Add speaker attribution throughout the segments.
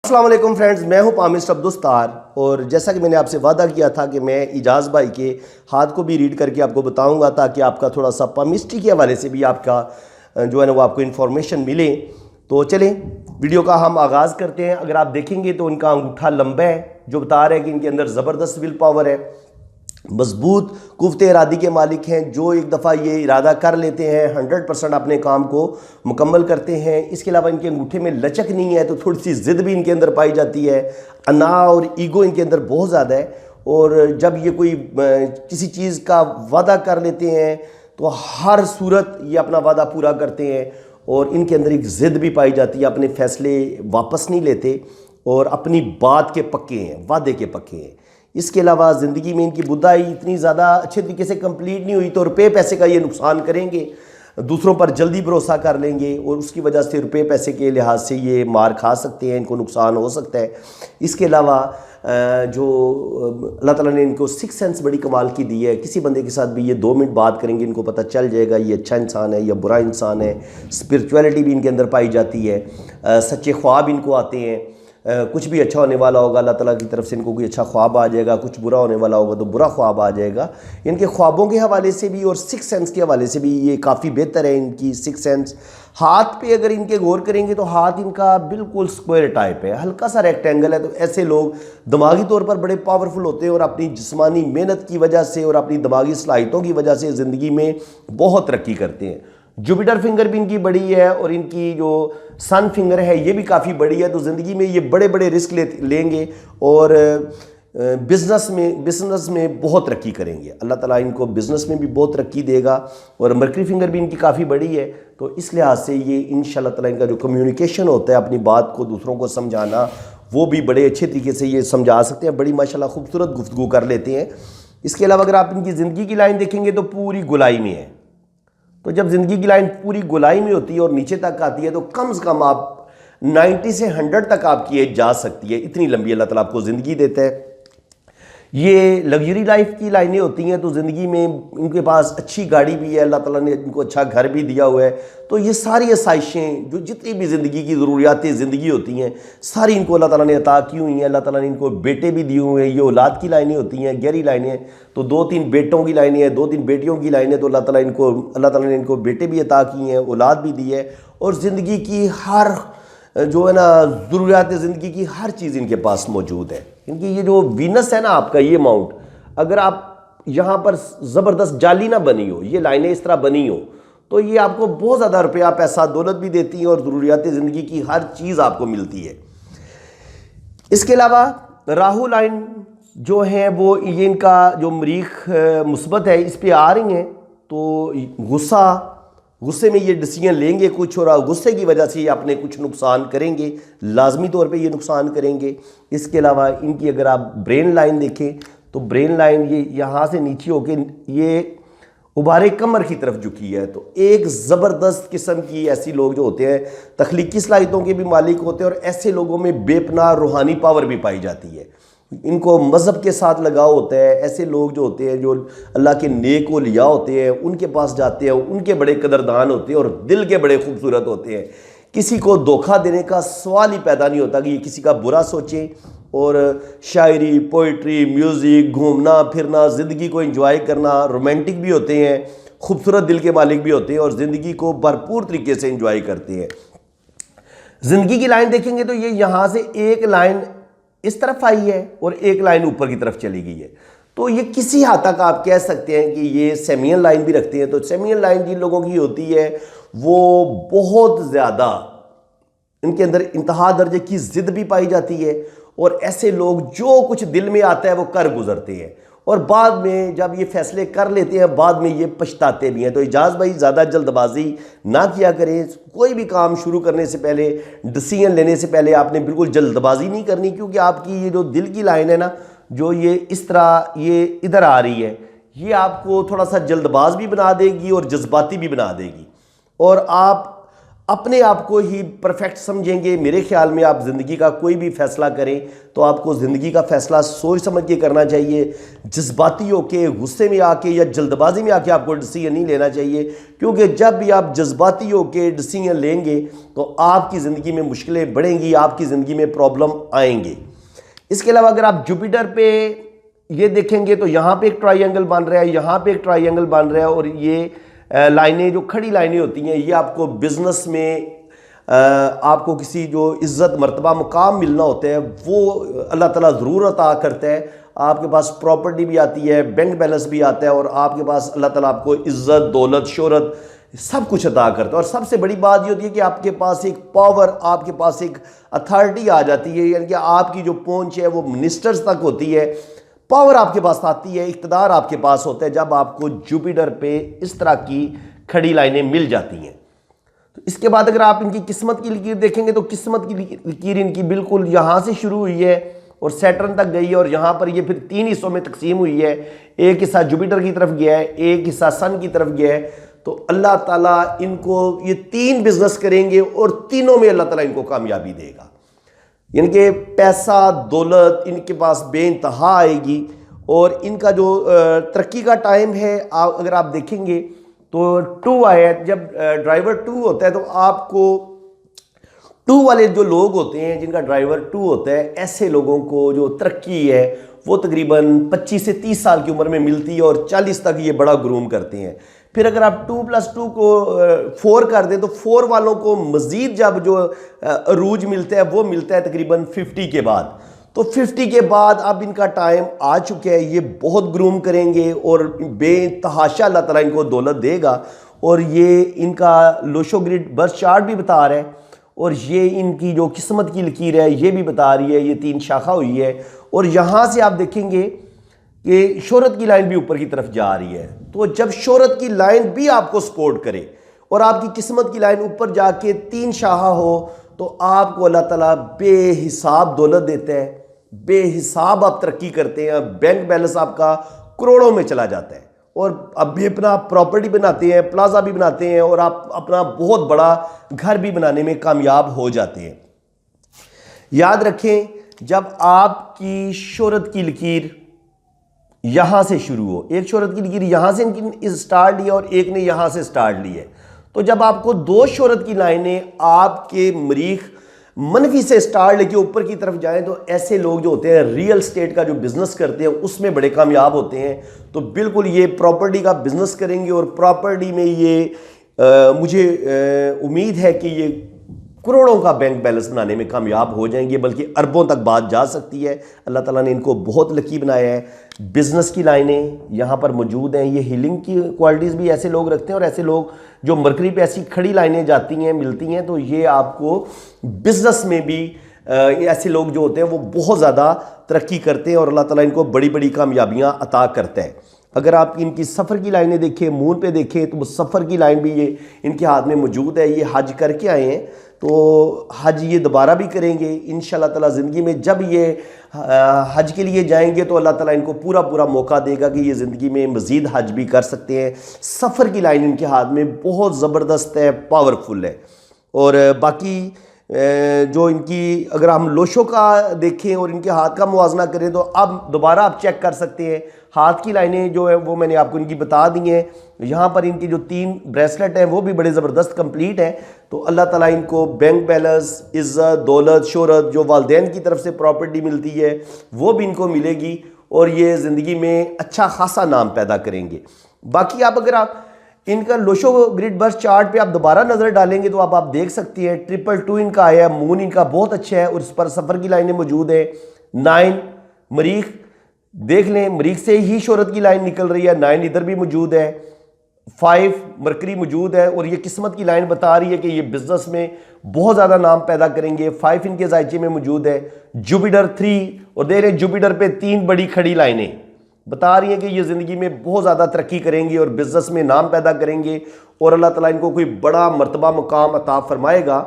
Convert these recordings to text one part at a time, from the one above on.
Speaker 1: अस्सलाम वालेकुम फ्रेंड्स, मैं हूं पामिस्ट अब्दुस्तार। और जैसा कि मैंने आपसे वादा किया था कि मैं इजाज़ भाई के हाथ को भी रीड करके आपको बताऊंगा ताकि आपका थोड़ा सा पामिस्ट्री के हवाले से भी आपका जो है ना वो आपको इन्फॉर्मेशन मिले। तो चलें वीडियो का हम आगाज़ करते हैं। अगर आप देखेंगे तो इनका अंगूठा लंबा है जो बता रहा है कि इनके अंदर ज़बरदस्त विल पावर है, मजबूत कुव्वत इरादी के मालिक हैं। जो एक दफ़ा ये इरादा कर लेते हैं 100% अपने काम को मुकम्मल करते हैं। इसके अलावा इनके अंगूठे में लचक नहीं है तो थोड़ी सी ज़िद भी इनके अंदर पाई जाती है। अना और ईगो इनके अंदर बहुत ज़्यादा है और जब ये कोई किसी चीज़ का वादा कर लेते हैं तो हर सूरत ये अपना वादा पूरा करते हैं। और इनके अंदर एक ज़िद भी पाई जाती है, अपने फ़ैसले वापस नहीं लेते और अपनी बात के पक्के हैं, वादे के पक्के हैं। इसके अलावा ज़िंदगी में इनकी बुदाई इतनी ज़्यादा अच्छे तरीके से कंप्लीट नहीं हुई तो रुपये पैसे का ये नुकसान करेंगे, दूसरों पर जल्दी भरोसा कर लेंगे और उसकी वजह से रुपये पैसे के लिहाज से ये मार खा सकते हैं, इनको नुकसान हो सकता है। इसके अलावा जो अल्लाह ताला ने इनको सिक्स सेंस बड़ी कमाल की दी है। किसी बंदे के साथ भी ये 2 मिनट बात करेंगे इनको पता चल जाएगा ये अच्छा इंसान है या बुरा इंसान है। स्पिरिचुअलिटी भी इनके अंदर पाई जाती है, सच्चे ख्वाब इनको आते हैं। कुछ भी अच्छा होने वाला होगा अल्लाह ताला की तरफ से इनको कोई अच्छा ख्वाब आ जाएगा, कुछ बुरा होने वाला होगा तो बुरा ख्वाब आ जाएगा। इनके ख्वाबों के हवाले से भी और सिक्स सेंस के हवाले से भी ये काफ़ी बेहतर है इनकी सिक्स सेंस। हाथ पे अगर इनके गौर करेंगे तो हाथ इनका बिल्कुल स्क्वायर टाइप है, हल्का सा रेक्टेंगल है। तो ऐसे लोग दिमागी तौर पर बड़े पावरफुल होते हैं और अपनी जिस्मानी मेहनत की वजह से और अपनी दिमागी सलाहियतों की वजह से ज़िंदगी में बहुत तरक्की करते हैं। जुपिटर फिंगर भी इनकी बड़ी है और इनकी जो सन फिंगर है ये भी काफ़ी बड़ी है। तो ज़िंदगी में ये बड़े बड़े रिस्क लेंगे और बिज़नेस में बहुत तरक्की करेंगे। अल्लाह ताला इनको बिज़नेस में भी बहुत तरक्की देगा। और मर्करी फिंगर भी इनकी काफ़ी बड़ी है। तो इस लिहाज से ये इंशाल्लाह ताला इनका जो कम्युनिकेशन होता है, अपनी बात को दूसरों को समझाना, वो भी बड़े अच्छे तरीके से ये समझा सकते हैं। बड़ी माशाल्लाह खूबसूरत गुफ्तगू कर लेते हैं। इसके अलावा अगर आप इनकी ज़िंदगी की लाइन देखेंगे तो पूरी गोलाई में है। तो जब ज़िंदगी की लाइन पूरी गोलाई में होती है और नीचे तक आती है तो कम से कम आप 90 से 100 तक आपकी एज जा सकती है। इतनी लंबी अल्लाह ताला आपको ज़िंदगी देता है। ये लग्जरी लाइफ की लाइनें होती हैं तो ज़िंदगी में इनके पास अच्छी गाड़ी भी है, अल्लाह ताला ने इनको अच्छा घर भी दिया हुआ है। तो ये सारी आसाइशें जो जितनी भी ज़िंदगी की ज़रूरियातें ज़िंदगी होती हैं सारी इनको अल्लाह ताला ने अता की हुई हैं। अल्लाह ताला ने इनको बेटे भी दिए हुए हैं। ये औलाद की लाइनें होती हैं, गहरी लाइनें। तो 2-3 बेटों की लाइनें हैं, 2-3 बेटियों की लाइनें। तो अल्लाह ताला ने इनको बेटे भी अता किए हैं, औलाद भी दी है। और ज़िंदगी की हर जो है ना ज़रूरियात ज़िंदगी की हर चीज़ इनके पास मौजूद है। इनकी ये जो वीनस है ना आपका ये माउंट, अगर आप यहाँ पर ज़बरदस्त जाली ना बनी हो, ये लाइनें इस तरह बनी हो तो ये आपको बहुत ज़्यादा रुपया पैसा दौलत भी देती हैं और ज़रूरियात ज़िंदगी की हर चीज़ आपको मिलती है। इसके अलावा राहु लाइन जो है वो ये इनका जो मरीख मुस्बत है इस पर आ रही हैं। तो गुस्से में ये डिसीजन लेंगे कुछ और गुस्से की वजह से ये अपने कुछ नुकसान करेंगे, लाजमी तौर पे ये नुकसान करेंगे। इसके अलावा इनकी अगर आप ब्रेन लाइन देखें तो ब्रेन लाइन ये यहाँ से नीचे होके ये उबारे कमर की तरफ झुकी है। तो एक ज़बरदस्त किस्म की ऐसी लोग जो होते हैं तख्लीकी सलाहियतों के भी मालिक होते हैं और ऐसे लोगों में बेपनाह रूहानी पावर भी पाई जाती है। इनको मज़हब के साथ लगाव होता है। ऐसे लोग जो होते हैं जो अल्लाह के नेक औलिया होते हैं उनके पास जाते हैं, उनके बड़े कदरदान होते हैं और दिल के बड़े खूबसूरत होते हैं। किसी को धोखा देने का सवाल ही पैदा नहीं होता कि ये किसी का बुरा सोचे। और शायरी, पोइट्री, म्यूज़िक, घूमना फिरना, ज़िंदगी को एंजॉय करना, रोमांटिक भी होते हैं, खूबसूरत दिल के मालिक भी होते हैं और ज़िंदगी को भरपूर तरीके से एंजॉय करते हैं। ज़िंदगी की लाइन देखेंगे तो ये यहाँ से एक लाइन इस तरफ आई है और एक लाइन ऊपर की तरफ चली गई है। तो ये किसी हद तक आप कह सकते हैं कि ये सेमियन लाइन भी रखते हैं। तो सेमियन लाइन जिन लोगों की होती है वो बहुत ज़्यादा इनके अंदर इंतहा दर्जे की ज़िद भी पाई जाती है और ऐसे लोग जो कुछ दिल में आता है वो कर गुजरते हैं और बाद में जब ये फैसले कर लेते हैं बाद में ये पछताते भी हैं। तो इजाज़ भाई ज़्यादा जल्दबाजी ना किया करें। कोई भी काम शुरू करने से पहले, डिसीजन लेने से पहले आपने बिल्कुल जल्दबाजी नहीं करनी, क्योंकि आपकी ये जो दिल की लाइन है ना जो ये इस तरह ये इधर आ रही है ये आपको थोड़ा सा जल्दबाज भी बना देगी और जज्बाती भी बना देगी। और आप अपने आप को ही परफेक्ट समझेंगे। मेरे ख्याल में आप ज़िंदगी का कोई भी फैसला करें तो आपको ज़िंदगी का फैसला सोच समझ के करना चाहिए। जज्बाती होके, गुस्से में आके या जल्दबाजी में आके आपको डिसीजन नहीं लेना चाहिए, क्योंकि जब भी आप जज्बाती होके डिसीजन लेंगे तो आपकी ज़िंदगी में मुश्किलें बढ़ेंगी, आपकी ज़िंदगी में प्रॉब्लम आएंगे। इसके अलावा अगर आप जुपिटर पे ये देखेंगे तो यहाँ पे एक ट्राइंगल बन रहा है, यहाँ पे एक ट्राइंगल बन रहा है, और ये लाइनें जो खड़ी लाइनें होती हैं ये आपको बिजनेस में आपको किसी जो इज्जत मर्तबा मुकाम मिलना होता है वो अल्लाह ताला ज़रूर अता करता है। आपके पास प्रॉपर्टी भी आती है, बैंक बैलेंस भी आता है, और आपके पास अल्लाह ताला आपको इज्जत, दौलत, शोहरत सब कुछ अता करता है। और सबसे बड़ी बात ये होती है कि आपके पास एक पावर, आपके पास एक अथॉरिटी आ जाती है, यानी कि आपकी जो पहुंच है वो मिनिस्टर्स तक होती है, पावर आपके पास आती है, इक़्तिदार आपके पास होता है जब आपको जुपिटर पे इस तरह की खड़ी लाइनें मिल जाती हैं। तो इसके बाद अगर आप इनकी किस्मत की लकीर देखेंगे तो किस्मत की लकीर इनकी बिल्कुल यहाँ से शुरू हुई है और सैटर्न तक गई है, और यहाँ पर ये फिर 3 हिस्सों में तकसीम हुई है। एक हिस्सा जुपिटर की तरफ गया है, एक हिस्सा सन की तरफ गया है। तो अल्लाह ताला इनको ये 3 बिजनेस करेंगे और तीनों में अल्लाह ताला इनको कामयाबी देगा, यानी कि पैसा, दौलत इनके पास बेइंतहा आएगी। और इनका जो तरक्की का टाइम है अगर आप देखेंगे तो 2 आया, जब ड्राइवर 2 होता है तो आपको 2 वाले जो लोग होते हैं जिनका ड्राइवर 2 होता है, ऐसे लोगों को जो तरक्की है वो तकरीबन 25 से 30 साल की उम्र में मिलती है और 40 तक ये बड़ा ग्रूम करते हैं। फिर अगर आप 2+2 को 4 कर दें तो 4 वालों को मज़ीद जब जो अरूज मिलता है वो मिलता है तकरीबन 50 के बाद। तो 50 के बाद अब इनका टाइम आ चुका है, ये बहुत ग्रूम करेंगे और बेतहाशा अल्लाह ताला इनको दौलत देगा। और ये इनका लोशो ग्रिड बर्थ चार्ट भी बता रहा है, और ये इनकी जो किस्मत की लकीर है ये भी बता रही है, ये 3 शाखा हुई है। और यहाँ से आप देखेंगे कि शोहरत की लाइन भी ऊपर की तरफ जा रही है। तो जब शोहरत की लाइन भी आपको सपोर्ट करे और आपकी किस्मत की लाइन ऊपर जाके 3 शाखा हो तो आपको अल्लाह ताला बेहिसाब दौलत देता है, बेहिसाब आप तरक्की करते हैं, बैंक बैलेंस आपका करोड़ों में चला जाता है, और अब भी अपना प्रॉपर्टी बनाते हैं, प्लाजा भी बनाते हैं, और आप अपना बहुत बड़ा घर भी बनाने में कामयाब हो जाते हैं। याद रखें, जब आपकी शोहरत की लकीर यहां से शुरू हो, एक शोहरत की लकीर यहां से इनकी स्टार्ट लिया और एक ने यहां से स्टार्ट ली है, तो जब आपको 2 शोहरत की लाइनें आपके मरीख मनफी से स्टार्ट लेके ऊपर की तरफ जाएं तो ऐसे लोग जो होते हैं रियल स्टेट का जो बिजनेस करते हैं उसमें बड़े कामयाब होते हैं। तो बिल्कुल ये प्रॉपर्टी का बिजनेस करेंगे, और प्रॉपर्टी में ये मुझे उम्मीद है कि ये करोड़ों का बैंक बैलेंस बनाने में कामयाब हो जाएंगे, बल्कि अरबों तक बात जा सकती है। अल्लाह ताला ने इनको बहुत लकी बनाया है। बिजनेस की लाइनें यहाँ पर मौजूद हैं, ये हीलिंग की क्वालिटीज़ भी ऐसे लोग रखते हैं, और ऐसे लोग जो मरकरी पे ऐसी खड़ी लाइनें जाती हैं, मिलती हैं, तो ये आपको बिजनेस में भी ऐसे लोग जो होते हैं वो बहुत ज़्यादा तरक्की करते हैं और अल्लाह ताला इनको बड़ी बड़ी कामयाबियाँ अता करता है। अगर आप इनकी सफ़र की लाइनें देखें, मून पे देखें, तो वो सफ़र की लाइन भी ये इनके हाथ में मौजूद है। ये हज करके आए हैं, तो हज ये दोबारा भी करेंगे इंशाल्लाह ताला। ज़िंदगी में जब ये हज के लिए जाएंगे तो अल्लाह ताला इनको पूरा पूरा मौका देगा कि ये ज़िंदगी में मज़ीद हज भी कर सकते हैं। सफ़र की लाइन इनके हाथ में बहुत ज़बरदस्त है, पावरफुल है। और बाकी जो इनकी अगर हम लोशो का देखें और इनके हाथ का मुवाजना करें तो अब दोबारा आप चेक कर सकते हैं। हाथ की लाइनें जो है वो मैंने आपको इनकी बता दी हैं। यहाँ पर इनकी जो 3 ब्रेसलेट हैं वो भी बड़े ज़बरदस्त कंप्लीट हैं। तो अल्लाह ताला इनको बैंक बैलेंस, इज़्ज़त, दौलत, शोहरत, जो वालदैन की तरफ से प्रॉपर्टी मिलती है वो भी इनको मिलेगी, और ये ज़िंदगी में अच्छा खासा नाम पैदा करेंगे। बाकी अगर आप इनका लोशो ग्रिड बर्थ चार्ट पे आप दोबारा नज़र डालेंगे तो आप देख सकती हैं 222 इनका आया है, मून इनका बहुत अच्छा है, और इस पर सफ़र की लाइनें मौजूद है। 9 मरीख देख लें, मरीख से ही शोहरत की लाइन निकल रही है, 9 इधर भी मौजूद है, 5 मरकरी मौजूद है, और ये किस्मत की लाइन बता रही है कि ये बिजनेस में बहुत ज़्यादा नाम पैदा करेंगे। 5 इनके जायचे में मौजूद है। जुपिटर 3, और देख रहे हैं जुपिटर पे 3 बड़ी खड़ी लाइनें बता रही हैं कि ये ज़िंदगी में बहुत ज़्यादा तरक्की करेंगे और बिजनेस में नाम पैदा करेंगे, और अल्लाह ताला इनको कोई बड़ा मर्तबा मुकाम अता फरमाएगा।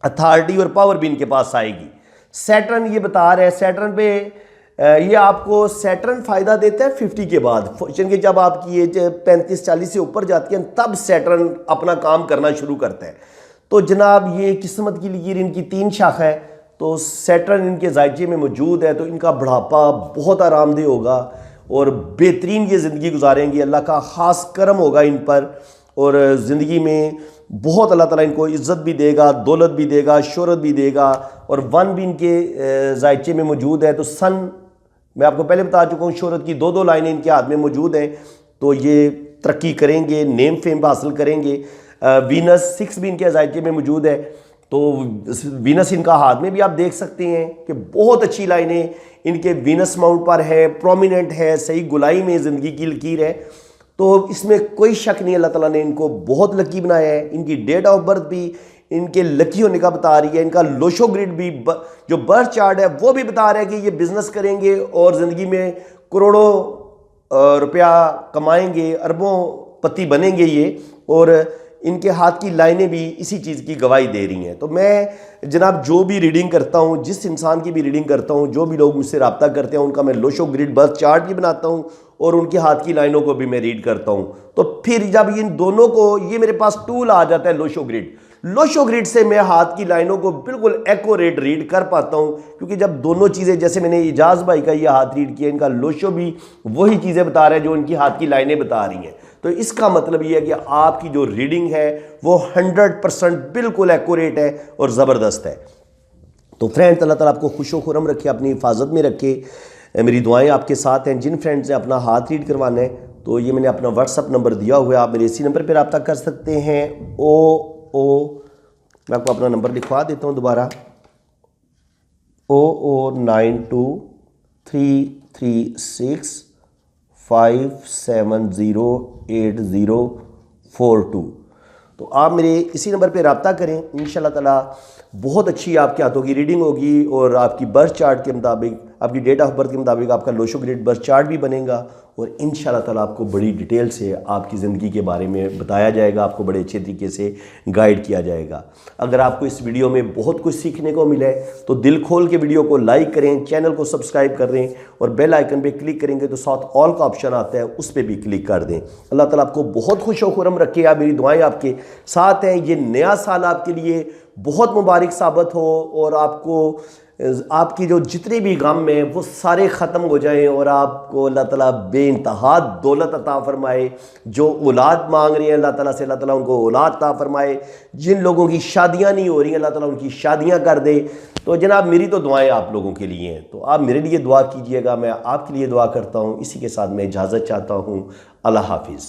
Speaker 1: अथॉरिटी और पावर भी इनके पास आएगी। सैटर्न ये बता रहे हैं, सैटर्न पे ये आपको सैटर्न फ़ायदा देता है 50 के बाद, क्योंकि जब आपकी एज 35-40 से ऊपर जाती है तब सैटर्न अपना काम करना शुरू करता है। तो जनाब ये किस्मत की लीकीर इनकी 3 शाखा है, तो सैटर्न इनके जायचे में मौजूद है, तो इनका बुढ़ापा बहुत आरामदेह होगा और बेहतरीन ये ज़िंदगी गुजारेंगे। अल्लाह का ख़ास करम होगा इन पर और ज़िंदगी में बहुत अल्लाह ताला इनको इज़्ज़त भी देगा, दौलत भी देगा, शोहरत भी देगा। और 1 भी इनके जायचे में मौजूद है, तो सन मैं आपको पहले बता चुका हूँ, शोहरत की 2 लाइनें इनके हाथ में मौजूद हैं, तो ये तरक्की करेंगे, नेम फेम हासिल करेंगे। वीनस 6 भी इनके जायचे में मौजूद है, तो वीनस इनका हाथ में भी आप देख सकते हैं कि बहुत अच्छी लाइनें इनके वीनस माउंट पर है, प्रोमिनेंट है, सही गुलाई में ज़िंदगी की लकीर है। तो इसमें कोई शक नहीं, अल्लाह ताला ने इनको बहुत लकी बनाया है। इनकी डेट ऑफ बर्थ भी इनके लकी होने का बता रही है, इनका लोशो ग्रिड भी जो बर्थ चार्ट है वो भी बता रहा है कि ये बिजनेस करेंगे और ज़िंदगी में करोड़ों रुपया कमाएंगे, अरबों पति बनेंगे ये, और इनके हाथ की लाइनें भी इसी चीज़ की गवाही दे रही हैं। तो मैं जनाब जो भी रीडिंग करता हूँ, जिस इंसान की भी रीडिंग करता हूँ, जो भी लोग मुझसे रब्ता करते हैं, उनका मैं लोशो ग्रिड बर्थ चार्ट भी बनाता हूँ और उनके हाथ की लाइनों को भी मैं रीड करता हूँ। तो फिर जब इन दोनों को, ये मेरे पास टूल आ जाता है लोशो ग्रिड से मैं हाथ की लाइनों को बिल्कुल एक्यूरेट रीड कर पाता हूँ, क्योंकि जब दोनों चीज़ें, जैसे मैंने इजाज़ भाई का ये हाथ रीड किया, इनका लोशो भी वही चीज़ें बता रहे हैं जो इनकी हाथ की लाइनें बता रही हैं। तो इसका मतलब ये है कि आपकी जो रीडिंग है वो 100% बिल्कुल एक्यूरेट है और ज़बरदस्त है। तो फ्रेंड्स, अल्लाह ताला आपको खुशो खुरम रखे, अपनी हिफाजत में रखे। मेरी दुआएं आपके साथ हैं। जिन फ्रेंड्स ने अपना हाथ रीड करवाना है, तो ये मैंने अपना व्हाट्सअप नंबर दिया हुआ है, आप मेरे इसी नंबर पर रब्ता कर सकते हैं। मैं आपको अपना नंबर लिखवा देता हूँ दोबारा, 009236570842। तो आप मेरे इसी नंबर पे रब्ता करें। इंशाल्लाह ताला बहुत अच्छी आपके हाथों की रीडिंग होगी और आपकी बर्थ चार्ट के मुताबिक, आपकी डेट ऑफ बर्थ के मुताबिक आपका लोशो ग्रिड बर्थ चार्ट भी बनेगा और इंशाल्लाह ताला आपको बड़ी डिटेल से आपकी ज़िंदगी के बारे में बताया जाएगा, आपको बड़े अच्छे तरीके से गाइड किया जाएगा। अगर आपको इस वीडियो में बहुत कुछ सीखने को मिले तो दिल खोल के वीडियो को लाइक करें, चैनल को सब्सक्राइब कर दें और बेल आइकन पे क्लिक करेंगे तो साथ ऑल का ऑप्शन आता है, उस पर भी क्लिक कर दें। अल्लाह ताला आपको बहुत खुश व खुरम रखे। आप मेरी दुआएं आपके साथ हैं। ये नया साल आपके लिए बहुत मुबारक साबित हो और आपकी जो जितने भी गम हैं वो सारे ख़त्म हो जाएं और आपको अल्लाह ताला बेइंतहा दौलत अता फरमाए। जो औलाद मांग रहे हैं अल्लाह ताला से, अल्लाह ताला उनको औलाद अता फरमाए। जिन लोगों की शादियां नहीं हो रही हैं, अल्लाह ताला उनकी शादियां कर दे। तो जनाब मेरी तो दुआएं आप लोगों के लिए हैं, तो आप मेरे लिए दुआ कीजिएगा, मैं आपके लिए दुआ करता हूँ। इसी के साथ मैं इजाज़त चाहता हूँ। अल्लाह हाफिज़।